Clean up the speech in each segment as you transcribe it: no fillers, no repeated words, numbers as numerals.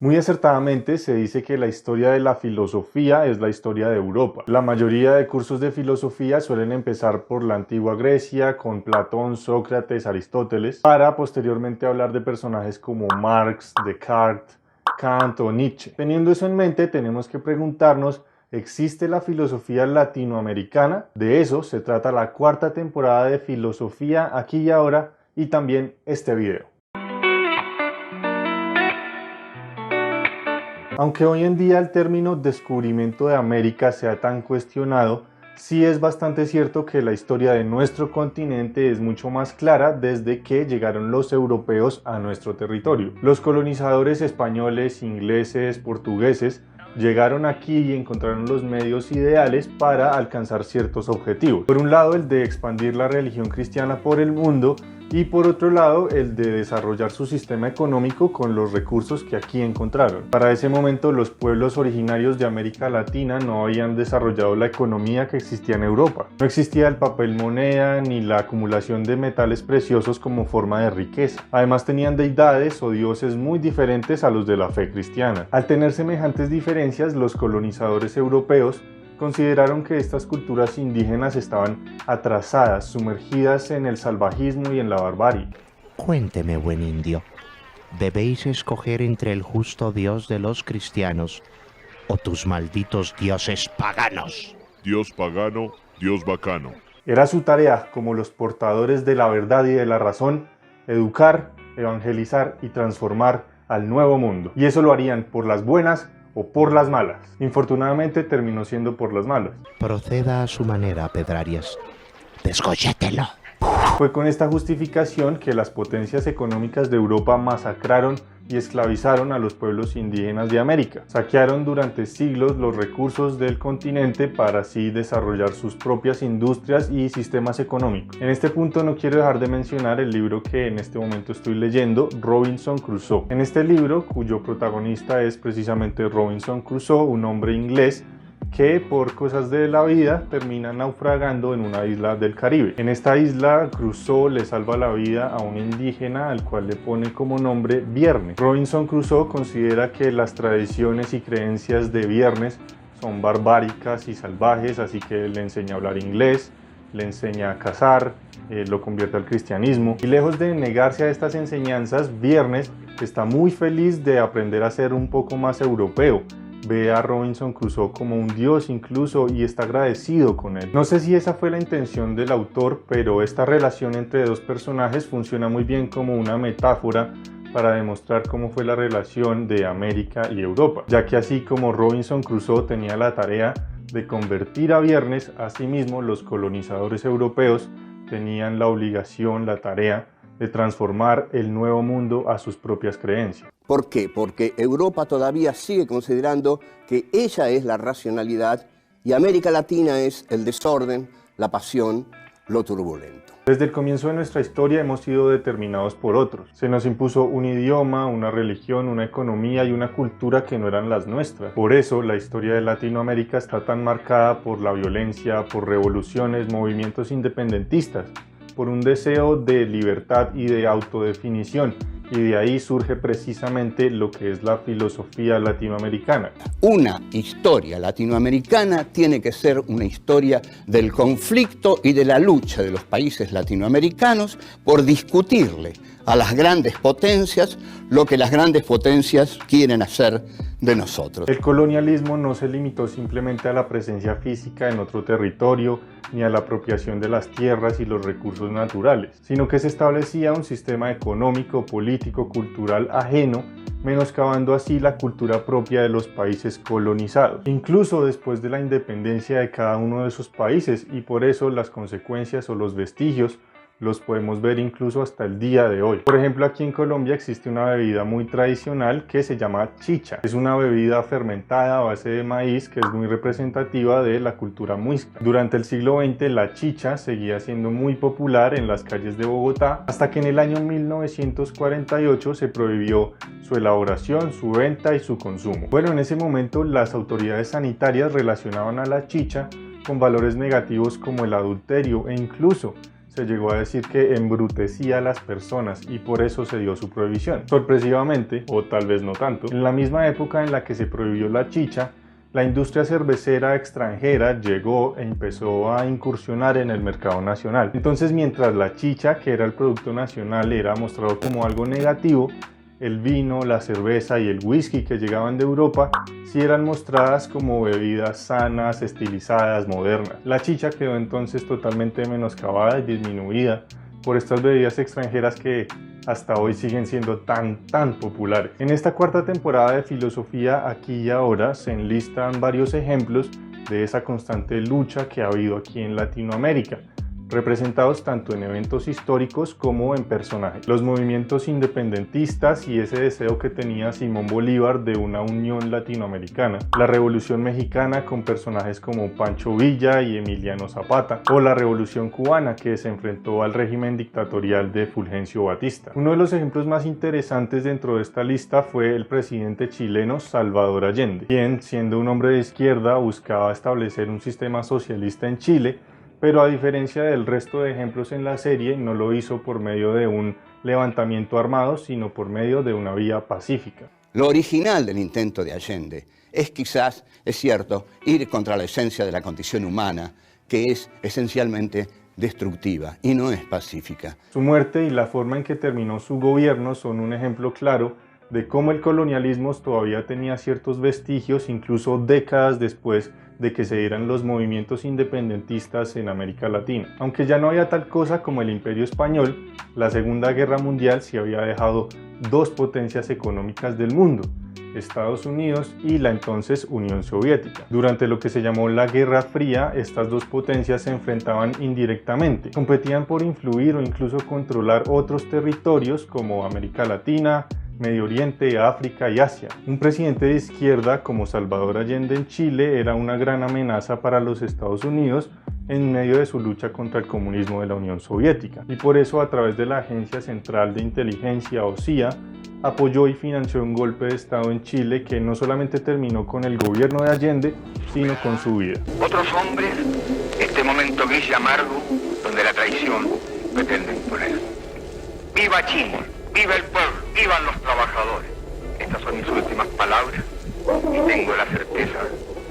Muy acertadamente se dice que la historia de la filosofía es la historia de Europa. La mayoría de cursos de filosofía suelen empezar por la antigua Grecia, con Platón, Sócrates, Aristóteles, para posteriormente hablar de personajes como Marx, Descartes, Kant o Nietzsche. Teniendo eso en mente, tenemos que preguntarnos, ¿existe la filosofía latinoamericana? De eso se trata la cuarta temporada de Filosofía Aquí y Ahora y también este video. Aunque hoy en día el término descubrimiento de América sea tan cuestionado, sí es bastante cierto que la historia de nuestro continente es mucho más clara desde que llegaron los europeos a nuestro territorio. Los colonizadores españoles, ingleses, portugueses llegaron aquí y encontraron los medios ideales para alcanzar ciertos objetivos. Por un lado, el de expandir la religión cristiana por el mundo, y por otro lado el de desarrollar su sistema económico con los recursos que aquí encontraron. Para ese momento los pueblos originarios de América Latina no habían desarrollado la economía que existía en Europa. No existía el papel moneda ni la acumulación de metales preciosos como forma de riqueza. Además tenían deidades o dioses muy diferentes a los de la fe cristiana. Al tener semejantes diferencias, los colonizadores europeos consideraron que estas culturas indígenas estaban atrasadas, sumergidas en el salvajismo y en la barbarie. Cuénteme, buen indio, ¿debéis escoger entre el justo Dios de los cristianos o tus malditos dioses paganos? Dios pagano, Dios bacano. Era su tarea, como los portadores de la verdad y de la razón, educar, evangelizar y transformar al nuevo mundo. Y eso lo harían por las buenas o por las malas. Infortunadamente terminó siendo por las malas. Proceda a su manera, Pedrarias. Desgollételo. Fue con esta justificación que las potencias económicas de Europa masacraron y esclavizaron a los pueblos indígenas de América. Saquearon durante siglos los recursos del continente para así desarrollar sus propias industrias y sistemas económicos. En este punto no quiero dejar de mencionar el libro que en este momento estoy leyendo, Robinson Crusoe. En este libro, cuyo protagonista es precisamente Robinson Crusoe, un hombre inglés que por cosas de la vida termina naufragando en una isla del Caribe. En esta isla, Crusoe le salva la vida a un indígena al cual le pone como nombre Viernes. Robinson Crusoe considera que las tradiciones y creencias de Viernes son barbáricas y salvajes, así que le enseña a hablar inglés, le enseña a cazar, lo convierte al cristianismo. Y lejos de negarse a estas enseñanzas, Viernes está muy feliz de aprender a ser un poco más europeo. Ve a Robinson Crusoe como un dios incluso y está agradecido con él. No sé si esa fue la intención del autor, pero esta relación entre dos personajes funciona muy bien como una metáfora para demostrar cómo fue la relación de América y Europa, ya que así como Robinson Crusoe tenía la tarea de convertir a Viernes, asimismo los colonizadores europeos tenían la obligación, la tarea de transformar el nuevo mundo a sus propias creencias. ¿Por qué? Porque Europa todavía sigue considerando que ella es la racionalidad y América Latina es el desorden, la pasión, lo turbulento. Desde el comienzo de nuestra historia hemos sido determinados por otros. Se nos impuso un idioma, una religión, una economía y una cultura que no eran las nuestras. Por eso la historia de Latinoamérica está tan marcada por la violencia, por revoluciones, movimientos independentistas, por un deseo de libertad y de autodefinición. Y de ahí surge precisamente lo que es la filosofía latinoamericana. Una historia latinoamericana tiene que ser una historia del conflicto y de la lucha de los países latinoamericanos por discutirle a las grandes potencias lo que las grandes potencias quieren hacer de nosotros. El colonialismo no se limitó simplemente a la presencia física en otro territorio ni a la apropiación de las tierras y los recursos naturales, sino que se establecía un sistema económico, político, cultural ajeno, menoscabando así la cultura propia de los países colonizados, incluso después de la independencia de cada uno de esos países, y por eso las consecuencias o los vestigios los podemos ver incluso hasta el día de hoy. Por ejemplo, aquí en Colombia existe una bebida muy tradicional que se llama chicha. Es una bebida fermentada a base de maíz que es muy representativa de la cultura muisca. Durante el siglo XX la chicha seguía siendo muy popular en las calles de Bogotá hasta que en el año 1948 se prohibió su elaboración, su venta y su consumo. Bueno, en ese momento las autoridades sanitarias relacionaban a la chicha con valores negativos como el adulterio e incluso se llegó a decir que embrutecía a las personas y por eso se dio su prohibición. Sorpresivamente, o tal vez no tanto, en la misma época en la que se prohibió la chicha, la industria cervecera extranjera llegó e empezó a incursionar en el mercado nacional. Entonces, mientras la chicha, que era el producto nacional, era mostrado como algo negativo, el vino, la cerveza y el whisky que llegaban de Europa sí eran mostradas como bebidas sanas, estilizadas, modernas. La chicha quedó entonces totalmente menoscabada y disminuida por estas bebidas extranjeras que hasta hoy siguen siendo tan populares. En esta cuarta temporada de Filosofía Aquí y Ahora se enlistan varios ejemplos de esa constante lucha que ha habido aquí en Latinoamérica, representados tanto en eventos históricos como en personajes. Los movimientos independentistas y ese deseo que tenía Simón Bolívar de una unión latinoamericana, la Revolución Mexicana con personajes como Pancho Villa y Emiliano Zapata, o la Revolución Cubana que se enfrentó al régimen dictatorial de Fulgencio Batista. Uno de los ejemplos más interesantes dentro de esta lista fue el presidente chileno Salvador Allende, quien, siendo un hombre de izquierda, buscaba establecer un sistema socialista en Chile, pero a diferencia del resto de ejemplos en la serie, no lo hizo por medio de un levantamiento armado, sino por medio de una vía pacífica. Lo original del intento de Allende es quizás, es cierto, ir contra la esencia de la condición humana, que es esencialmente destructiva y no es pacífica. Su muerte y la forma en que terminó su gobierno son un ejemplo claro de cómo el colonialismo todavía tenía ciertos vestigios, incluso décadas después de que se dieran los movimientos independentistas en América Latina. Aunque ya no había tal cosa como el Imperio Español, la Segunda Guerra Mundial sí había dejado dos potencias económicas del mundo, Estados Unidos y la entonces Unión Soviética. Durante lo que se llamó la Guerra Fría, estas dos potencias se enfrentaban indirectamente, competían por influir o incluso controlar otros territorios como América Latina, Medio Oriente, África y Asia. Un presidente de izquierda como Salvador Allende en Chile era una gran amenaza para los Estados Unidos en medio de su lucha contra el comunismo de la Unión Soviética, y por eso a través de la Agencia Central de Inteligencia o CIA apoyó y financió un golpe de Estado en Chile que no solamente terminó con el gobierno de Allende, sino con su vida. Otros hombres, este momento gris y amargo donde la traición pretende imponer. ¡Viva Chile! ¡Viva el pueblo! ¡Vivan los trabajadores! Estas son mis últimas palabras y tengo la certeza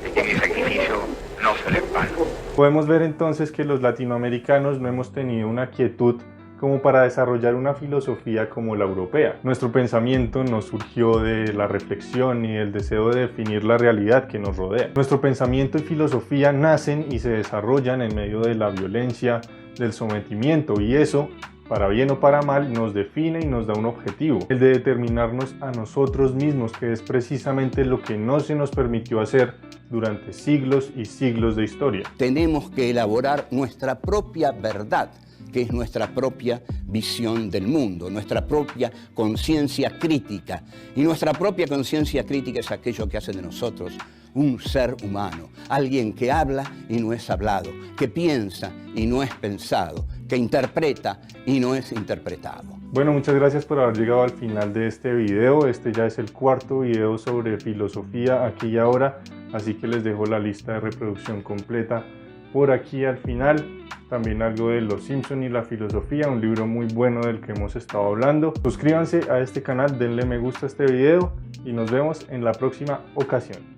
de que mi sacrificio no será en vano. Podemos ver entonces que los latinoamericanos no hemos tenido una quietud como para desarrollar una filosofía como la europea. Nuestro pensamiento no surgió de la reflexión ni del deseo de definir la realidad que nos rodea. Nuestro pensamiento y filosofía nacen y se desarrollan en medio de la violencia, del sometimiento, y eso, para bien o para mal, nos define y nos da un objetivo, el de determinarnos a nosotros mismos, que es precisamente lo que no se nos permitió hacer durante siglos y siglos de historia. Tenemos que elaborar nuestra propia verdad, que es nuestra propia visión del mundo, nuestra propia conciencia crítica. Y nuestra propia conciencia crítica es aquello que hace de nosotros un ser humano, alguien que habla y no es hablado, que piensa y no es pensado, que interpreta y no es interpretado. Bueno, muchas gracias por haber llegado al final de este video. Este ya es el cuarto video sobre filosofía aquí y ahora, así que les dejo la lista de reproducción completa por aquí al final. También algo de Los Simpson y la filosofía, un libro muy bueno del que hemos estado hablando. Suscríbanse a este canal, denle me gusta a este video y nos vemos en la próxima ocasión.